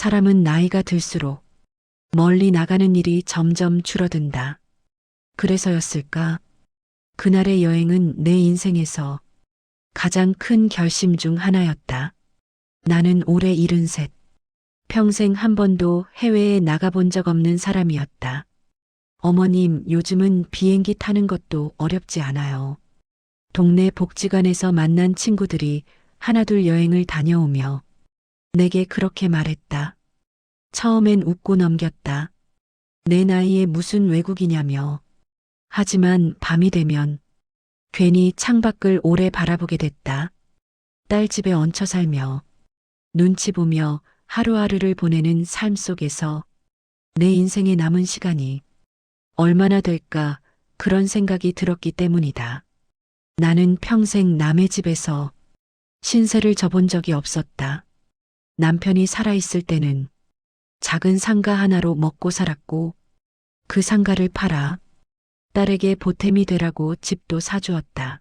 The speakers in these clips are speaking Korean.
사람은 나이가 들수록 멀리 나가는 일이 점점 줄어든다. 그래서였을까? 그날의 여행은 내 인생에서 가장 큰 결심 중 하나였다. 나는 올해 73, 평생 한 번도 해외에 나가본 적 없는 사람이었다. 어머님, 요즘은 비행기 타는 것도 어렵지 않아요. 동네 복지관에서 만난 친구들이 하나둘 여행을 다녀오며 내게 그렇게 말했다. 처음엔 웃고 넘겼다. 내 나이에 무슨 외국이냐며. 하지만 밤이 되면 괜히 창밖을 오래 바라보게 됐다. 딸 집에 얹혀 살며 눈치 보며 하루하루를 보내는 삶 속에서 내 인생에 남은 시간이 얼마나 될까 그런 생각이 들었기 때문이다. 나는 평생 남의 집에서 신세를 져본 적이 없었다. 남편이 살아있을 때는 작은 상가 하나로 먹고 살았고 그 상가를 팔아 딸에게 보탬이 되라고 집도 사주었다.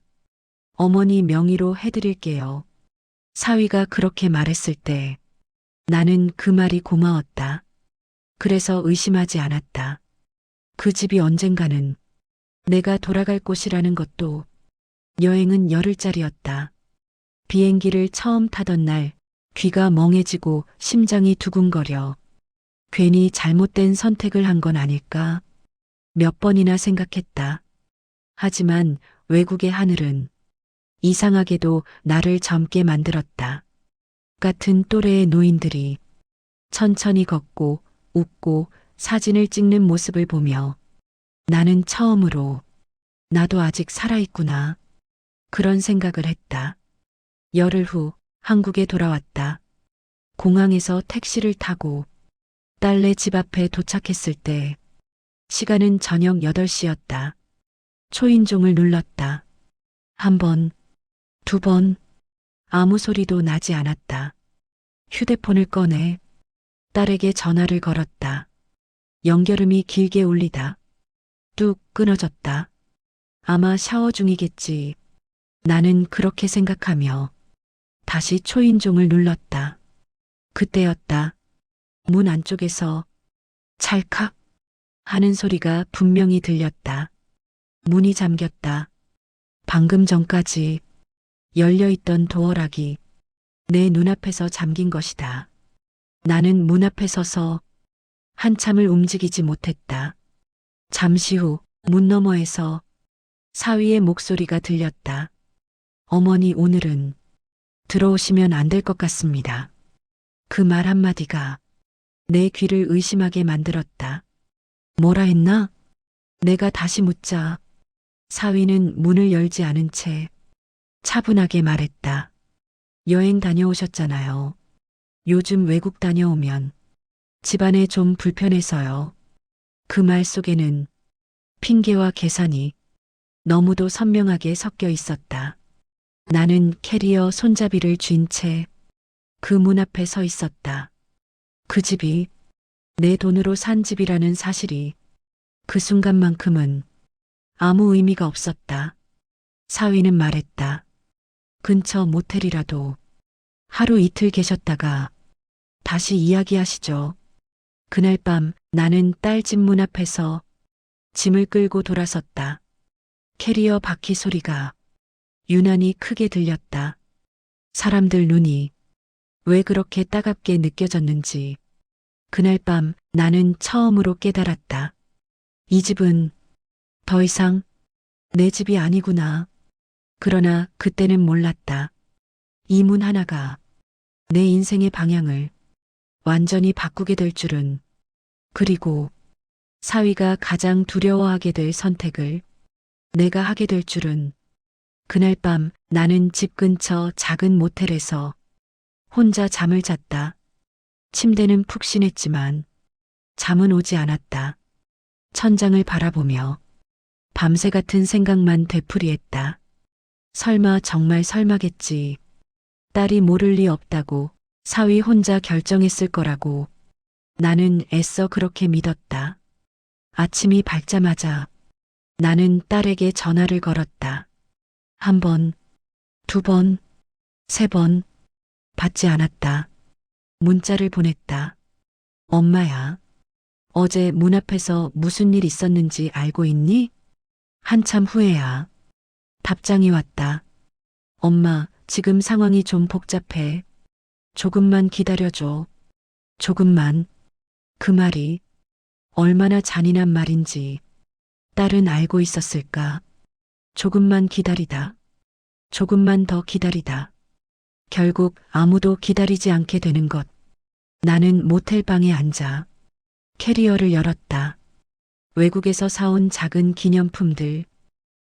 어머니 명의로 해드릴게요. 사위가 그렇게 말했을 때 나는 그 말이 고마웠다. 그래서 의심하지 않았다. 그 집이 언젠가는 내가 돌아갈 곳이라는 것도. 여행은 열흘짜리였다. 비행기를 처음 타던 날 귀가 멍해지고 심장이 두근거려 괜히 잘못된 선택을 한 건 아닐까 몇 번이나 생각했다. 하지만 외국의 하늘은 이상하게도 나를 젊게 만들었다. 같은 또래의 노인들이 천천히 걷고 웃고 사진을 찍는 모습을 보며 나는 처음으로 나도 아직 살아있구나 그런 생각을 했다. 열흘 후 한국에 돌아왔다. 공항에서 택시를 타고 딸네 집 앞에 도착했을 때 시간은 저녁 8시였다. 초인종을 눌렀다. 한 번, 두 번, 아무 소리도 나지 않았다. 휴대폰을 꺼내 딸에게 전화를 걸었다. 연결음이 길게 울리다. 뚝 끊어졌다. 아마 샤워 중이겠지. 나는 그렇게 생각하며 다시 초인종을 눌렀다. 그때였다. 문 안쪽에서 찰칵 하는 소리가 분명히 들렸다. 문이 잠겼다. 방금 전까지 열려있던 도어락이 내 눈앞에서 잠긴 것이다. 나는 문 앞에 서서 한참을 움직이지 못했다. 잠시 후 문 너머에서 사위의 목소리가 들렸다. 어머니, 오늘은 들어오시면 안 될 것 같습니다. 그 말 한마디가 내 귀를 의심하게 만들었다. 뭐라 했나? 내가 다시 묻자 사위는 문을 열지 않은 채 차분하게 말했다. 여행 다녀오셨잖아요. 요즘 외국 다녀오면 집안에 좀 불편해서요. 그 말 속에는 핑계와 계산이 너무도 선명하게 섞여 있었다. 나는 캐리어 손잡이를 쥔 채 그 문 앞에 서 있었다. 그 집이 내 돈으로 산 집이라는 사실이 그 순간만큼은 아무 의미가 없었다. 사위는 말했다. 근처 모텔이라도 하루 이틀 계셨다가 다시 이야기하시죠. 그날 밤 나는 딸 집 문 앞에서 짐을 끌고 돌아섰다. 캐리어 바퀴 소리가 유난히 크게 들렸다. 사람들 눈이 왜 그렇게 따갑게 느껴졌는지 그날 밤 나는 처음으로 깨달았다. 이 집은 더 이상 내 집이 아니구나. 그러나 그때는 몰랐다. 이 문 하나가 내 인생의 방향을 완전히 바꾸게 될 줄은. 그리고 사위가 가장 두려워하게 될 선택을 내가 하게 될 줄은. 그날 밤 나는 집 근처 작은 모텔에서 혼자 잠을 잤다. 침대는 푹신했지만 잠은 오지 않았다. 천장을 바라보며 밤새 같은 생각만 되풀이했다. 설마 정말 설마겠지. 딸이 모를 리 없다고 사위 혼자 결정했을 거라고. 나는 애써 그렇게 믿었다. 아침이 밝자마자 나는 딸에게 전화를 걸었다. 한 번, 두 번, 세 번 받지 않았다. 문자를 보냈다. 엄마야, 어제 문 앞에서 무슨 일 있었는지 알고 있니? 한참 후에야 답장이 왔다. 엄마, 지금 상황이 좀 복잡해. 조금만 기다려줘. 조금만. 그 말이 얼마나 잔인한 말인지 딸은 알고 있었을까? 조금만 기다리다. 조금만 더 기다리다. 결국 아무도 기다리지 않게 되는 것. 나는 모텔 방에 앉아 캐리어를 열었다. 외국에서 사온 작은 기념품들,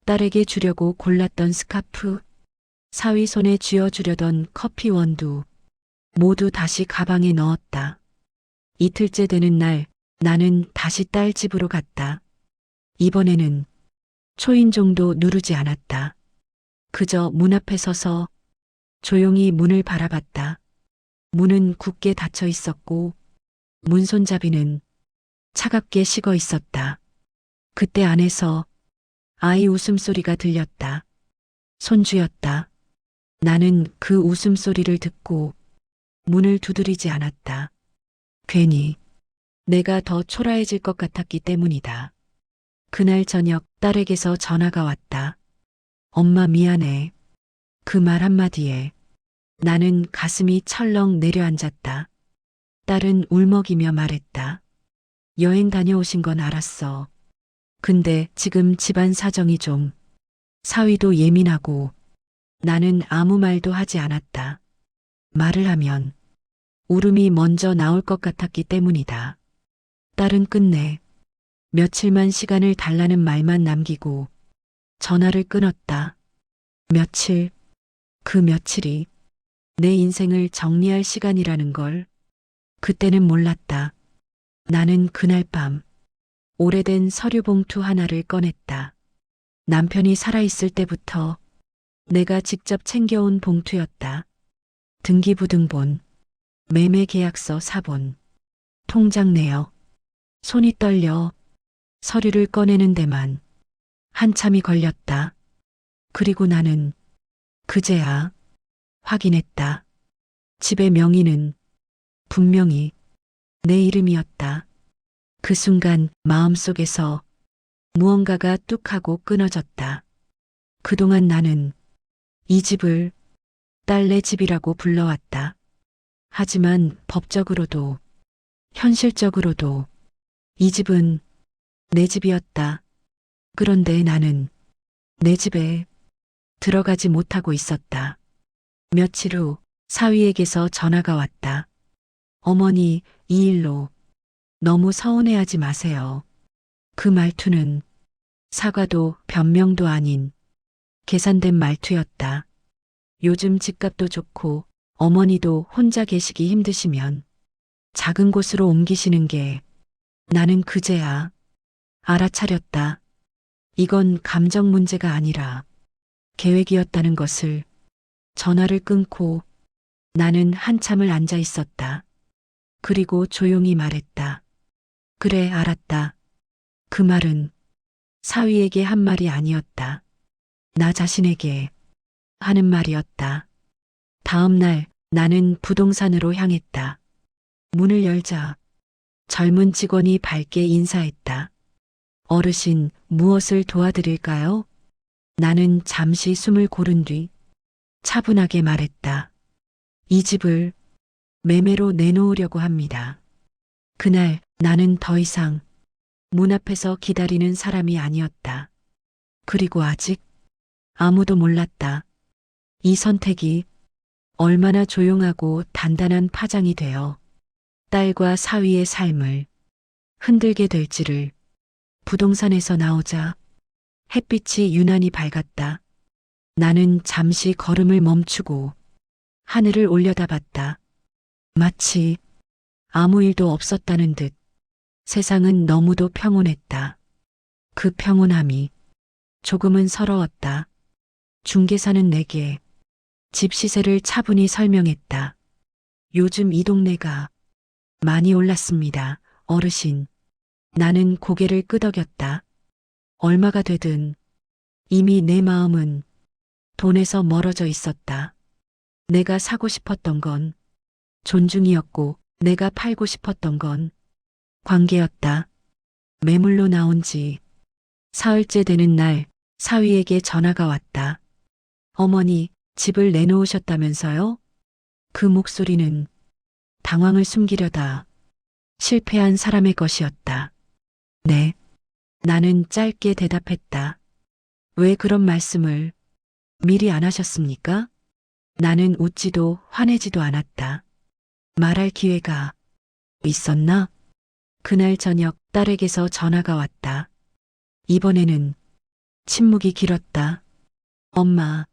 딸에게 주려고 골랐던 스카프, 사위 손에 쥐어주려던 커피 원두, 모두 다시 가방에 넣었다. 이틀째 되는 날 나는 다시 딸 집으로 갔다. 이번에는 초인종도 누르지 않았다. 그저 문 앞에 서서 조용히 문을 바라봤다. 문은 굳게 닫혀 있었고 문 손잡이는 차갑게 식어 있었다. 그때 안에서 아이 웃음소리가 들렸다. 손주였다. 나는 그 웃음소리를 듣고 문을 두드리지 않았다. 괜히 내가 더 초라해질 것 같았기 때문이다. 그날 저녁 딸에게서 전화가 왔다. 엄마 미안해. 그 말 한마디에 나는 가슴이 철렁 내려앉았다. 딸은 울먹이며 말했다. 여행 다녀오신 건 알았어. 근데 지금 집안 사정이 좀, 사위도 예민하고 나는 아무 말도 하지 않았다. 말을 하면 울음이 먼저 나올 것 같았기 때문이다. 딸은 끝내 며칠만 시간을 달라는 말만 남기고 전화를 끊었다. 며칠, 그 며칠이 내 인생을 정리할 시간이라는 걸 그때는 몰랐다. 나는 그날 밤 오래된 서류 봉투 하나를 꺼냈다. 남편이 살아있을 때부터 내가 직접 챙겨온 봉투였다. 등기부등본, 매매계약서 사본, 통장 내역. 손이 떨려 서류를 꺼내는 데만 한참이 걸렸다. 그리고 나는 그제야 확인했다. 집의 명의는 분명히 내 이름이었다. 그 순간 마음속에서 무언가가 뚝 하고 끊어졌다. 그동안 나는 이 집을 딸내 집이라고 불러왔다. 하지만 법적으로도 현실적으로도 이 집은 내 집이었다. 그런데 나는 내 집에 들어가지 못하고 있었다. 며칠 후 사위에게서 전화가 왔다. 어머니, 이 일로 너무 서운해하지 마세요. 그 말투는 사과도 변명도 아닌 계산된 말투였다. 요즘 집값도 좋고 어머니도 혼자 계시기 힘드시면 작은 곳으로 옮기시는 게 나는 그제야 알아차렸다. 이건 감정 문제가 아니라 계획이었다는 것을. 전화를 끊고 나는 한참을 앉아 있었다. 그리고 조용히 말했다. 그래, 알았다. 그 말은 사위에게 한 말이 아니었다. 나 자신에게 하는 말이었다. 다음 날 나는 부동산으로 향했다. 문을 열자 젊은 직원이 밝게 인사했다. 어르신, 무엇을 도와드릴까요? 나는 잠시 숨을 고른 뒤 차분하게 말했다. 이 집을 매매로 내놓으려고 합니다. 그날 나는 더 이상 문 앞에서 기다리는 사람이 아니었다. 그리고 아직 아무도 몰랐다. 이 선택이 얼마나 조용하고 단단한 파장이 되어 딸과 사위의 삶을 흔들게 될지를. 부동산에서 나오자 햇빛이 유난히 밝았다. 나는 잠시 걸음을 멈추고 하늘을 올려다봤다. 마치 아무 일도 없었다는 듯 세상은 너무도 평온했다. 그 평온함이 조금은 서러웠다. 중개사는 내게 집 시세를 차분히 설명했다. 요즘 이 동네가 많이 올랐습니다, 어르신. 나는 고개를 끄덕였다. 얼마가 되든 이미 내 마음은 돈에서 멀어져 있었다. 내가 사고 싶었던 건 존중이었고 내가 팔고 싶었던 건 관계였다. 매물로 나온 지 사흘째 되는 날 사위에게 전화가 왔다. 어머니, 집을 내놓으셨다면서요? 그 목소리는 당황을 숨기려다 실패한 사람의 것이었다. 네. 나는 짧게 대답했다. 왜 그런 말씀을 미리 안 하셨습니까? 나는 웃지도 화내지도 않았다. 말할 기회가 있었나? 그날 저녁 딸에게서 전화가 왔다. 이번에는 침묵이 길었다. 엄마,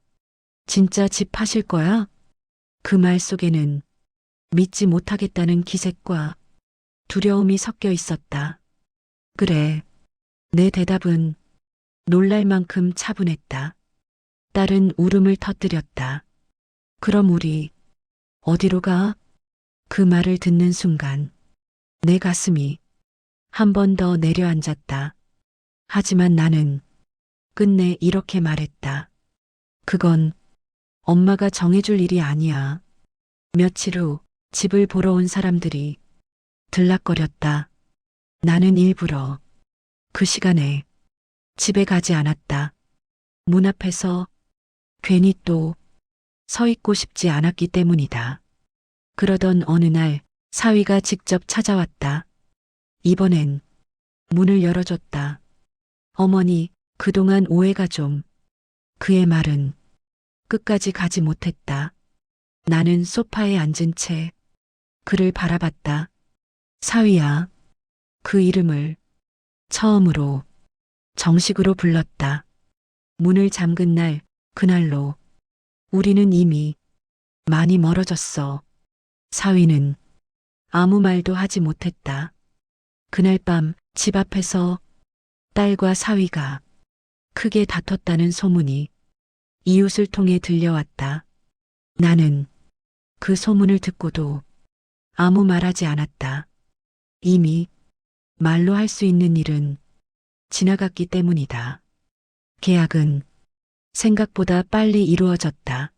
진짜 집 파실 거야? 그 말 속에는 믿지 못하겠다는 기색과 두려움이 섞여 있었다. 그래. 내 대답은 놀랄 만큼 차분했다. 딸은 울음을 터뜨렸다. 그럼 우리 어디로 가? 그 말을 듣는 순간 내 가슴이 한 번 더 내려앉았다. 하지만 나는 끝내 이렇게 말했다. 그건 엄마가 정해줄 일이 아니야. 며칠 후 집을 보러 온 사람들이 들락거렸다. 나는 일부러 그 시간에 집에 가지 않았다. 문 앞에서 괜히 또 서 있고 싶지 않았기 때문이다. 그러던 어느 날 사위가 직접 찾아왔다. 이번엔 문을 열어줬다. 어머니, 그동안 오해가 좀. 그의 말은 끝까지 가지 못했다. 나는 소파에 앉은 채 그를 바라봤다. 사위야. 그 이름을 처음으로 정식으로 불렀다. 문을 잠근 날, 그날로 우리는 이미 많이 멀어졌어. 사위는 아무 말도 하지 못했다. 그날 밤 집 앞에서 딸과 사위가 크게 다퉜다는 소문이 이웃을 통해 들려왔다. 나는 그 소문을 듣고도 아무 말하지 않았다. 이미 말로 할 수 있는 일은 지나갔기 때문이다. 계약은 생각보다 빨리 이루어졌다.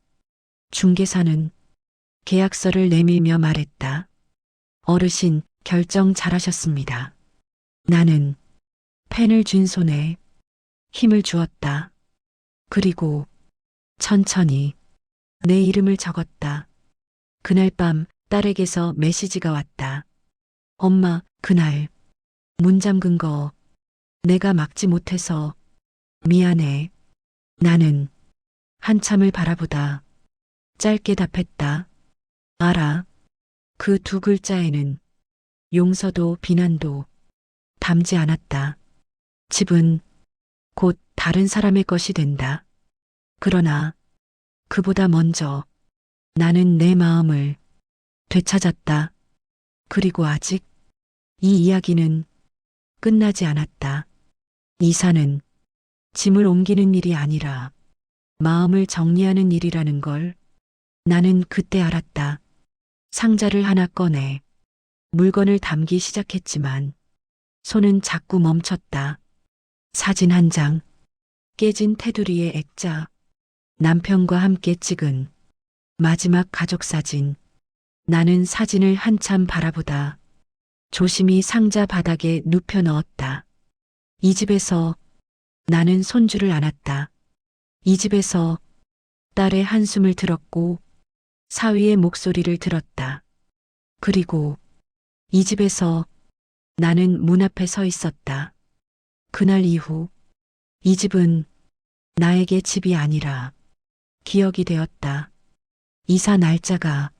중개사는 계약서를 내밀며 말했다. 어르신, 결정 잘하셨습니다. 나는 펜을 쥔 손에 힘을 주었다. 그리고 천천히 내 이름을 적었다. 그날 밤 딸에게서 메시지가 왔다. 엄마, 그날 문 잠근 거 내가 막지 못해서 미안해. 나는 한참을 바라보다 짧게 답했다. 알아. 그 두 글자에는 용서도 비난도 담지 않았다. 집은 곧 다른 사람의 것이 된다. 그러나 그보다 먼저 나는 내 마음을 되찾았다. 그리고 아직 이 이야기는 끝나지 않았다. 이사는 짐을 옮기는 일이 아니라 마음을 정리하는 일이라는 걸 나는 그때 알았다. 상자를 하나 꺼내 물건을 담기 시작했지만 손은 자꾸 멈췄다. 사진 한 장, 깨진 테두리의 액자, 남편과 함께 찍은 마지막 가족 사진. 나는 사진을 한참 바라보다 조심히 상자 바닥에 눕혀 넣었다. 이 집에서 나는 손주를 안았다. 이 집에서 딸의 한숨을 들었고 사위의 목소리를 들었다. 그리고 이 집에서 나는 문 앞에 서 있었다. 그날 이후 이 집은 나에게 집이 아니라 기억이 되었다. 이사 날짜가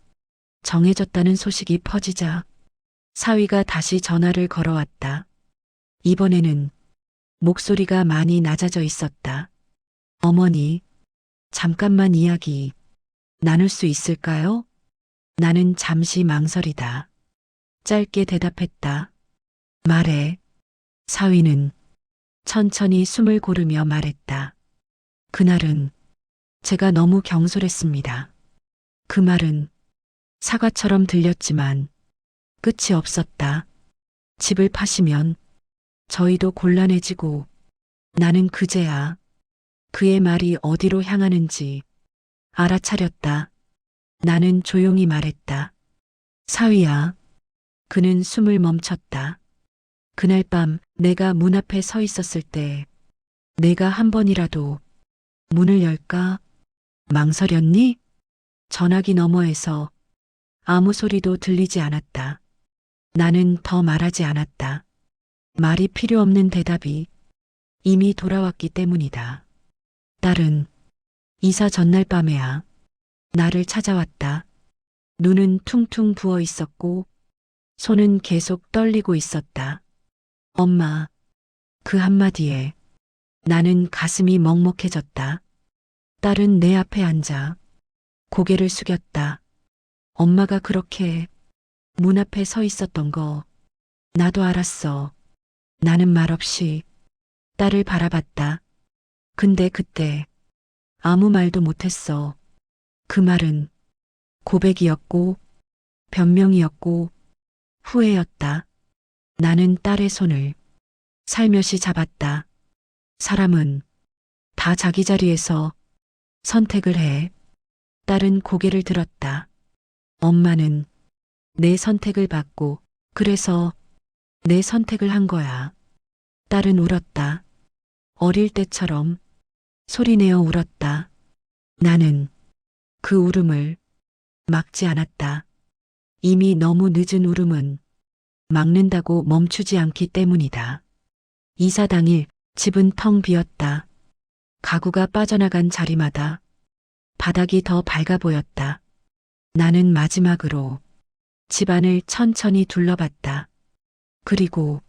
정해졌다는 소식이 퍼지자 사위가 다시 전화를 걸어왔다. 이번에는 목소리가 많이 낮아져 있었다. 어머니, 잠깐만 이야기 나눌 수 있을까요? 나는 잠시 망설이다. 짧게 대답했다. 말해. 사위는 천천히 숨을 고르며 말했다. 그날은 제가 너무 경솔했습니다. 그 말은 사과처럼 들렸지만 끝이 없었다. 집을 파시면 저희도 곤란해지고 나는 그제야 그의 말이 어디로 향하는지 알아차렸다. 나는 조용히 말했다. 사위야, 그는 숨을 멈췄다. 그날 밤 내가 문 앞에 서 있었을 때 내가 한 번이라도 문을 열까 망설였니? 전화기 너머에서 아무 소리도 들리지 않았다. 나는 더 말하지 않았다. 말이 필요 없는 대답이 이미 돌아왔기 때문이다. 딸은 이사 전날 밤에야 나를 찾아왔다. 눈은 퉁퉁 부어 있었고 손은 계속 떨리고 있었다. 엄마, 그 한마디에 나는 가슴이 먹먹해졌다. 딸은 내 앞에 앉아 고개를 숙였다. 엄마가 그렇게 문 앞에 서 있었던 거 나도 알았어. 나는 말없이 딸을 바라봤다. 근데 그때 아무 말도 못했어. 그 말은 고백이었고 변명이었고 후회였다. 나는 딸의 손을 살며시 잡았다. 사람은 다 자기 자리에서 선택을 해. 딸은 고개를 들었다. 엄마는 내 선택을 받고 그래서 내 선택을 한 거야. 딸은 울었다. 어릴 때처럼 소리내어 울었다. 나는 그 울음을 막지 않았다. 이미 너무 늦은 울음은 막는다고 멈추지 않기 때문이다. 이사 당일 집은 텅 비었다. 가구가 빠져나간 자리마다 바닥이 더 밝아 보였다. 나는 마지막으로 집안을 천천히 둘러봤다. 그리고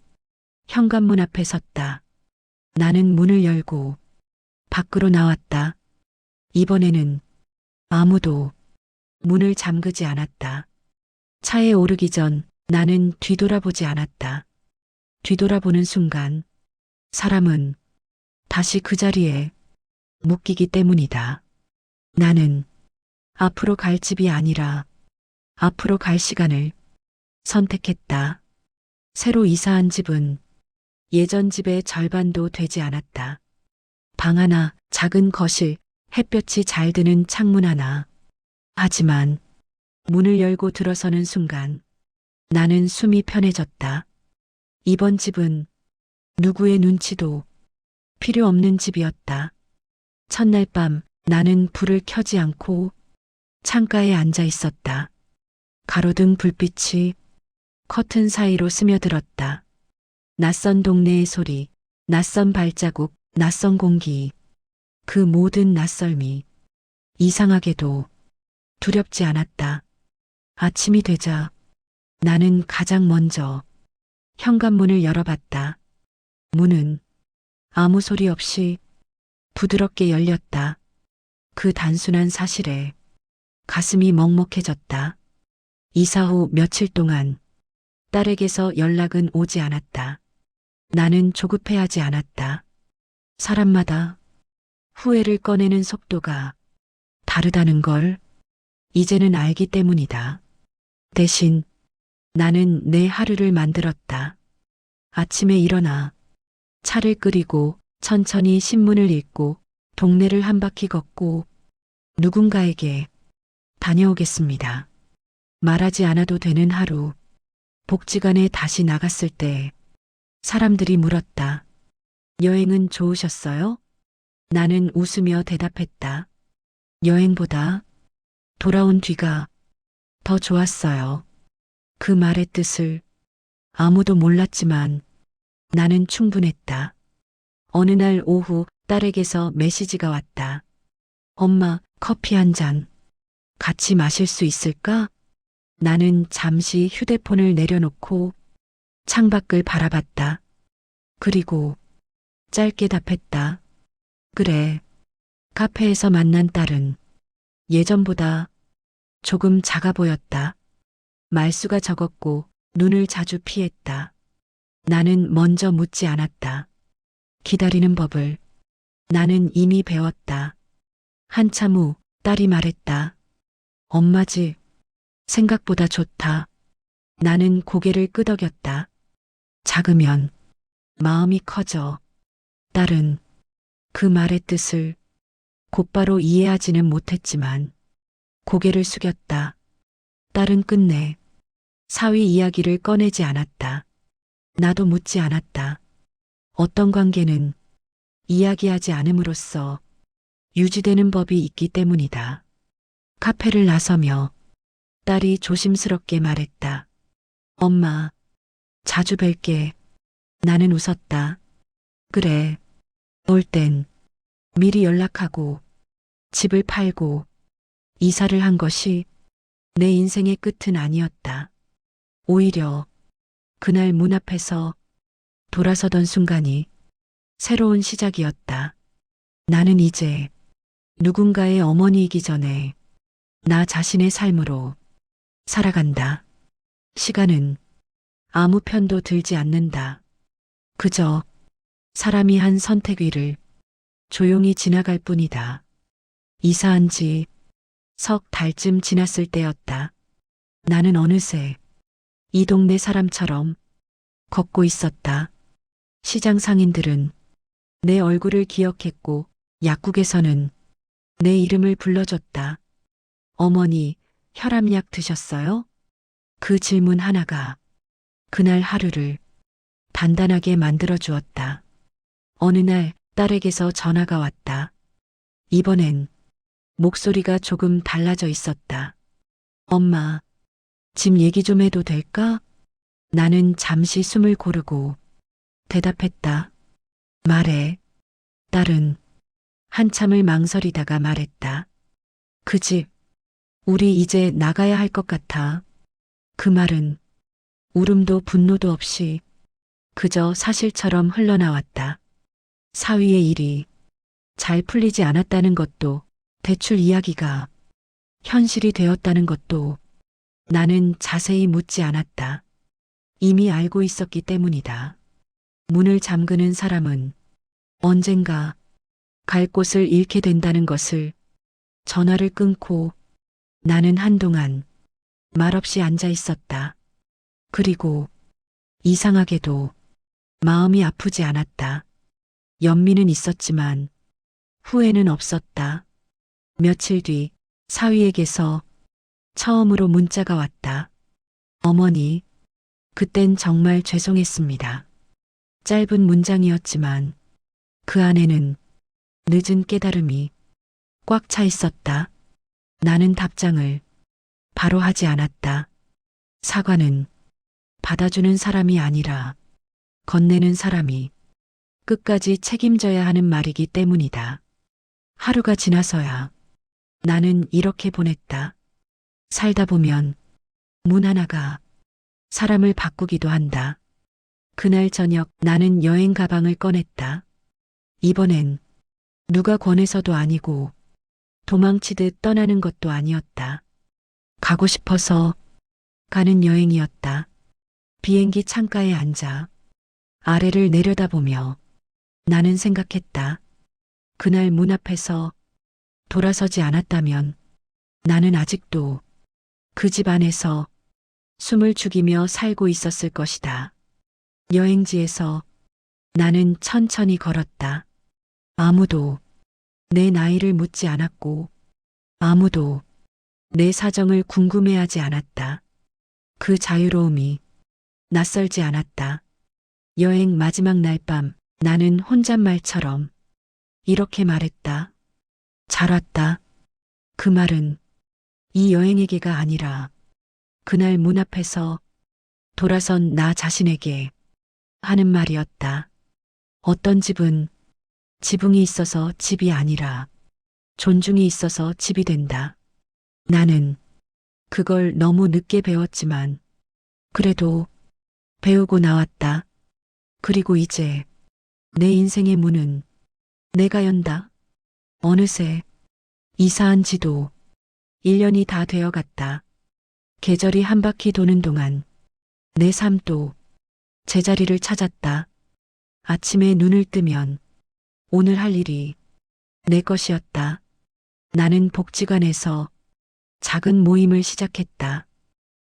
현관문 앞에 섰다. 나는 문을 열고 밖으로 나왔다. 이번에는 아무도 문을 잠그지 않았다. 차에 오르기 전 나는 뒤돌아보지 않았다. 뒤돌아보는 순간 사람은 다시 그 자리에 묶이기 때문이다. 나는 앞으로 갈 집이 아니라 앞으로 갈 시간을 선택했다. 새로 이사한 집은 예전 집의 절반도 되지 않았다. 방 하나, 작은 거실, 햇볕이 잘 드는 창문 하나. 하지만 문을 열고 들어서는 순간 나는 숨이 편해졌다. 이번 집은 누구의 눈치도 필요 없는 집이었다. 첫날 밤 나는 불을 켜지 않고 창가에 앉아 있었다. 가로등 불빛이 커튼 사이로 스며들었다. 낯선 동네의 소리, 낯선 발자국, 낯선 공기. 그 모든 낯설미. 이상하게도 두렵지 않았다. 아침이 되자 나는 가장 먼저 현관문을 열어봤다. 문은 아무 소리 없이 부드럽게 열렸다. 그 단순한 사실에 가슴이 먹먹해졌다. 이사 후 며칠 동안 딸에게서 연락은 오지 않았다. 나는 조급해하지 않았다. 사람마다 후회를 꺼내는 속도가 다르다는 걸 이제는 알기 때문이다. 대신 나는 내 하루를 만들었다. 아침에 일어나 차를 끓이고 천천히 신문을 읽고 동네를 한 바퀴 걷고 누군가에게 다녀오겠습니다. 말하지 않아도 되는 하루. 복지관에 다시 나갔을 때 사람들이 물었다. 여행은 좋으셨어요? 나는 웃으며 대답했다. 여행보다 돌아온 뒤가 더 좋았어요. 그 말의 뜻을 아무도 몰랐지만 나는 충분했다. 어느 날 오후 딸에게서 메시지가 왔다. 엄마, 커피 한 잔 같이 마실 수 있을까? 나는 잠시 휴대폰을 내려놓고 창밖을 바라봤다. 그리고 짧게 답했다. 그래. 카페에서 만난 딸은 예전보다 조금 작아 보였다. 말수가 적었고 눈을 자주 피했다. 나는 먼저 묻지 않았다. 기다리는 법을 나는 이미 배웠다. 한참 후 딸이 말했다. 엄마 집 생각보다 좋다. 나는 고개를 끄덕였다. 작으면 마음이 커져. 딸은 그 말의 뜻을 곧바로 이해하지는 못했지만 고개를 숙였다. 딸은 끝내 사위 이야기를 꺼내지 않았다. 나도 묻지 않았다. 어떤 관계는 이야기하지 않음으로써 유지되는 법이 있기 때문이다. 카페를 나서며 딸이 조심스럽게 말했다. 엄마, 자주 뵐게. 나는 웃었다. 그래, 올 땐 미리 연락하고 집을 팔고 이사를 한 것이 내 인생의 끝은 아니었다. 오히려 그날 문 앞에서 돌아서던 순간이 새로운 시작이었다. 나는 이제 누군가의 어머니이기 전에 나 자신의 삶으로 살아간다. 시간은 아무 편도 들지 않는다. 그저 사람이 한 선택 위를 조용히 지나갈 뿐이다. 이사한 지 석 달쯤 지났을 때였다. 나는 어느새 이 동네 사람처럼 걷고 있었다. 시장 상인들은 내 얼굴을 기억했고 약국에서는 내 이름을 불러줬다. 어머니, 혈압약 드셨어요? 그 질문 하나가 그날 하루를 단단하게 만들어 주었다. 어느 날 딸에게서 전화가 왔다. 이번엔 목소리가 조금 달라져 있었다. 엄마, 집 얘기 좀 해도 될까? 나는 잠시 숨을 고르고 대답했다. 말해. 딸은 한참을 망설이다가 말했다. 그 집, 우리 이제 나가야 할 것 같아. 그 말은 울음도 분노도 없이 그저 사실처럼 흘러나왔다. 사위의 일이 잘 풀리지 않았다는 것도, 대출 이야기가 현실이 되었다는 것도 나는 자세히 묻지 않았다. 이미 알고 있었기 때문이다. 문을 잠그는 사람은 언젠가 갈 곳을 잃게 된다는 것을. 전화를 끊고 나는 한동안 말없이 앉아 있었다. 그리고 이상하게도 마음이 아프지 않았다. 연민은 있었지만 후회는 없었다. 며칠 뒤 사위에게서 처음으로 문자가 왔다. 어머니, 그땐 정말 죄송했습니다. 짧은 문장이었지만 그 안에는 늦은 깨달음이 꽉 차 있었다. 나는 답장을 바로 하지 않았다. 사과는 받아주는 사람이 아니라 건네는 사람이 끝까지 책임져야 하는 말이기 때문이다. 하루가 지나서야 나는 이렇게 보냈다. 살다 보면 문 하나가 사람을 바꾸기도 한다. 그날 저녁 나는 여행 가방을 꺼냈다. 이번엔 누가 권해서도 아니고 도망치듯 떠나는 것도 아니었다. 가고 싶어서 가는 여행이었다. 비행기 창가에 앉아 아래를 내려다보며 나는 생각했다. 그날 문 앞에서 돌아서지 않았다면 나는 아직도 그 집 안에서 숨을 죽이며 살고 있었을 것이다. 여행지에서 나는 천천히 걸었다. 아무도 내 나이를 묻지 않았고 아무도 내 사정을 궁금해하지 않았다. 그 자유로움이 낯설지 않았다. 여행 마지막 날 밤 나는 혼잣말처럼 이렇게 말했다. 잘 왔다. 그 말은 이 여행에게가 아니라 그날 문 앞에서 돌아선 나 자신에게 하는 말이었다. 어떤 집은 지붕이 있어서 집이 아니라 존중이 있어서 집이 된다. 나는 그걸 너무 늦게 배웠지만 그래도 배우고 나왔다. 그리고 이제 내 인생의 문은 내가 연다. 어느새 이사한 지도 1년이 다 되어갔다. 계절이 한 바퀴 도는 동안 내 삶도 제자리를 찾았다. 아침에 눈을 뜨면 오늘 할 일이 내 것이었다. 나는 복지관에서 작은 모임을 시작했다.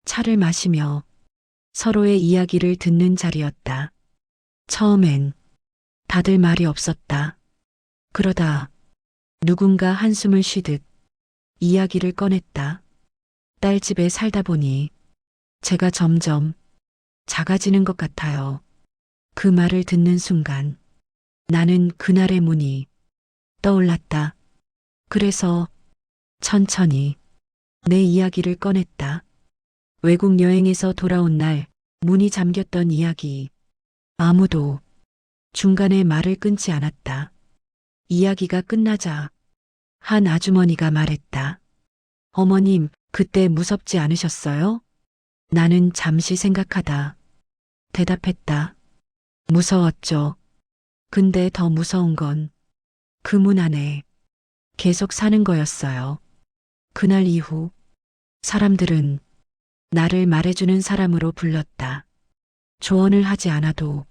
차를 마시며 서로의 이야기를 듣는 자리였다. 처음엔 다들 말이 없었다. 그러다 누군가 한숨을 쉬듯 이야기를 꺼냈다. 딸 집에 살다 보니 제가 점점 작아지는 것 같아요. 그 말을 듣는 순간 나는 그날의 문이 떠올랐다. 그래서 천천히 내 이야기를 꺼냈다. 외국 여행에서 돌아온 날 문이 잠겼던 이야기. 아무도 중간에 말을 끊지 않았다. 이야기가 끝나자 한 아주머니가 말했다. 어머님, 그때 무섭지 않으셨어요? 나는 잠시 생각하다 대답했다. 무서웠죠. 근데 더 무서운 건 그 문 안에 계속 사는 거였어요. 그날 이후 사람들은 나를 말해주는 사람으로 불렀다. 조언을 하지 않아도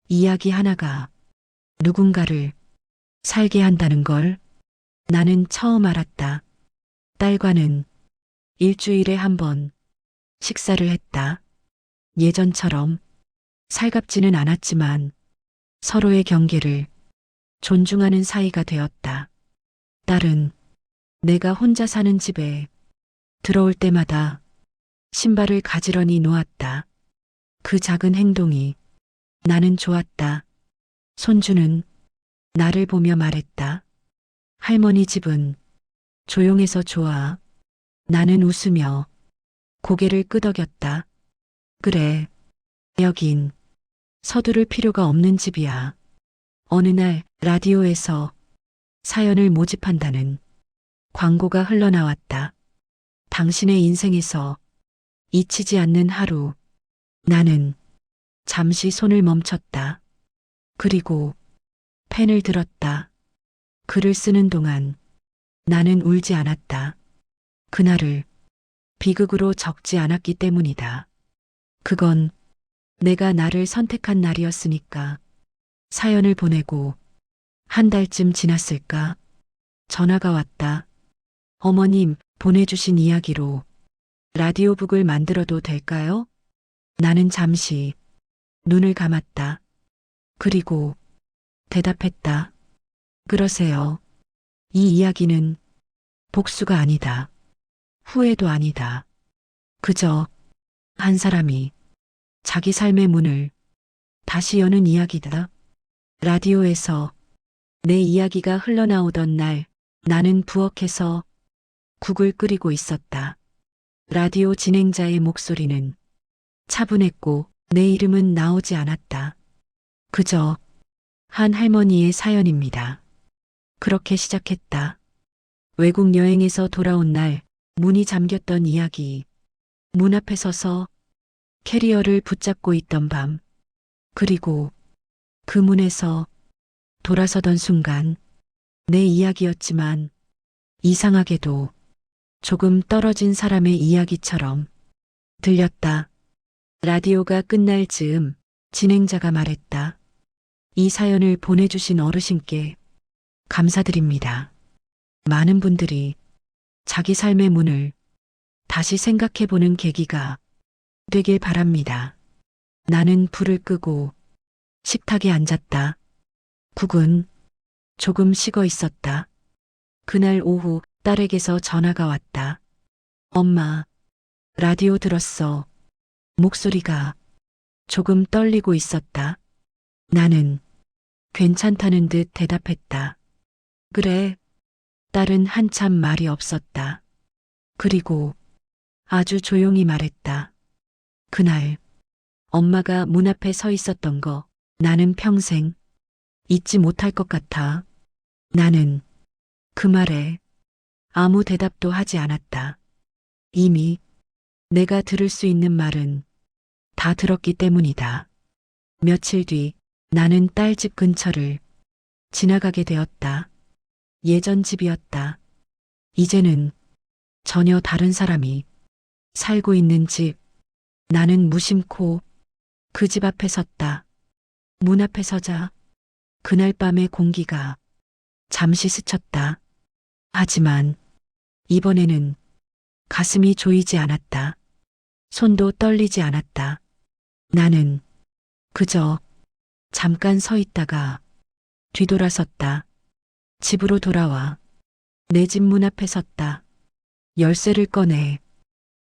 이야기 하나가 누군가를 살게 한다는 걸 나는 처음 알았다. 딸과는 일주일에 한 번 식사를 했다. 예전처럼 살갑지는 않았지만 서로의 경계를 존중하는 사이가 되었다. 딸은 내가 혼자 사는 집에 들어올 때마다 신발을 가지런히 놓았다. 그 작은 행동이 나는 좋았다. 손주는 나를 보며 말했다. 할머니 집은 조용해서 좋아. 나는 웃으며 고개를 끄덕였다. 그래, 여긴 서두를 필요가 없는 집이야. 어느 날 라디오에서 사연을 모집한다는 광고가 흘러나왔다. 당신의 인생에서 잊히지 않는 하루. 나는 잠시 손을 멈췄다. 그리고 펜을 들었다. 글을 쓰는 동안 나는 울지 않았다. 그날을 비극으로 적지 않았기 때문이다. 그건 내가 나를 선택한 날이었으니까. 사연을 보내고 한 달쯤 지났을까? 전화가 왔다. 어머님, 보내주신 이야기로 라디오북을 만들어도 될까요? 나는 잠시 눈을 감았다. 그리고 대답했다. 그러세요. 이 이야기는 복수가 아니다. 후회도 아니다. 그저 한 사람이 자기 삶의 문을 다시 여는 이야기다. 라디오에서 내 이야기가 흘러나오던 날 나는 부엌에서 국을 끓이고 있었다. 라디오 진행자의 목소리는 차분했고 내 이름은 나오지 않았다. 그저 한 할머니의 사연입니다. 그렇게 시작했다. 외국 여행에서 돌아온 날 문이 잠겼던 이야기. 문 앞에 서서 캐리어를 붙잡고 있던 밤. 그리고 그 문에서 돌아서던 순간 내 이야기였지만 이상하게도 조금 떨어진 사람의 이야기처럼 들렸다. 라디오가 끝날 즈음 진행자가 말했다. 이 사연을 보내주신 어르신께 감사드립니다. 많은 분들이 자기 삶의 문을 다시 생각해보는 계기가 되길 바랍니다. 나는 불을 끄고 식탁에 앉았다. 국은 조금 식어 있었다. 그날 오후 딸에게서 전화가 왔다. 엄마, 라디오 들었어. 목소리가 조금 떨리고 있었다. 나는 괜찮다는 듯 대답했다. 그래. 딸은 한참 말이 없었다. 그리고 아주 조용히 말했다. 그날 엄마가 문 앞에 서 있었던 거 나는 평생 잊지 못할 것 같아. 나는 그 말에 아무 대답도 하지 않았다. 이미 내가 들을 수 있는 말은 다 들었기 때문이다. 며칠 뒤 나는 딸 집 근처를 지나가게 되었다. 예전 집이었다. 이제는 전혀 다른 사람이 살고 있는 집. 나는 무심코 그 집 앞에 섰다. 문 앞에 서자 그날 밤의 공기가 잠시 스쳤다. 하지만 이번에는 가슴이 조이지 않았다. 손도 떨리지 않았다. 나는 그저 잠깐 서 있다가 뒤돌아섰다. 집으로 돌아와 내 집 문 앞에 섰다. 열쇠를 꺼내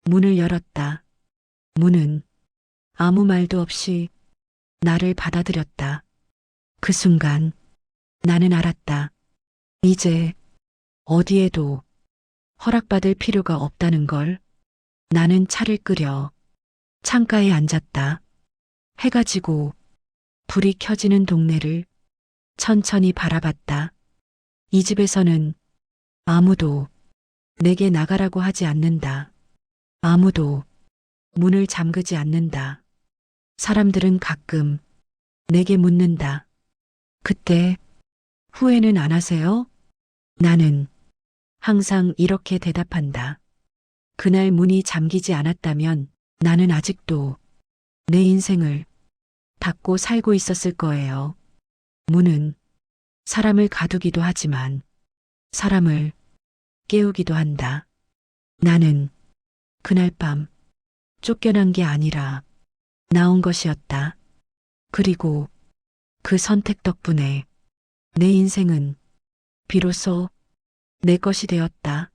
문을 열었다. 문은 아무 말도 없이 나를 받아들였다. 그 순간 나는 알았다. 이제 어디에도 허락받을 필요가 없다는 걸. 나는 차를 끓여 창가에 앉았다. 해가 지고 불이 켜지는 동네를 천천히 바라봤다. 이 집에서는 아무도 내게 나가라고 하지 않는다. 아무도 문을 잠그지 않는다. 사람들은 가끔 내게 묻는다. 그때 후회는 안 하세요? 나는 항상 이렇게 대답한다. 그날 문이 잠기지 않았다면 나는 아직도 내 인생을 닫고 살고 있었을 거예요. 문은 사람을 가두기도 하지만 사람을 깨우기도 한다. 나는 그날 밤 쫓겨난 게 아니라 나온 것이었다. 그리고 그 선택 덕분에 내 인생은 비로소 내 것이 되었다.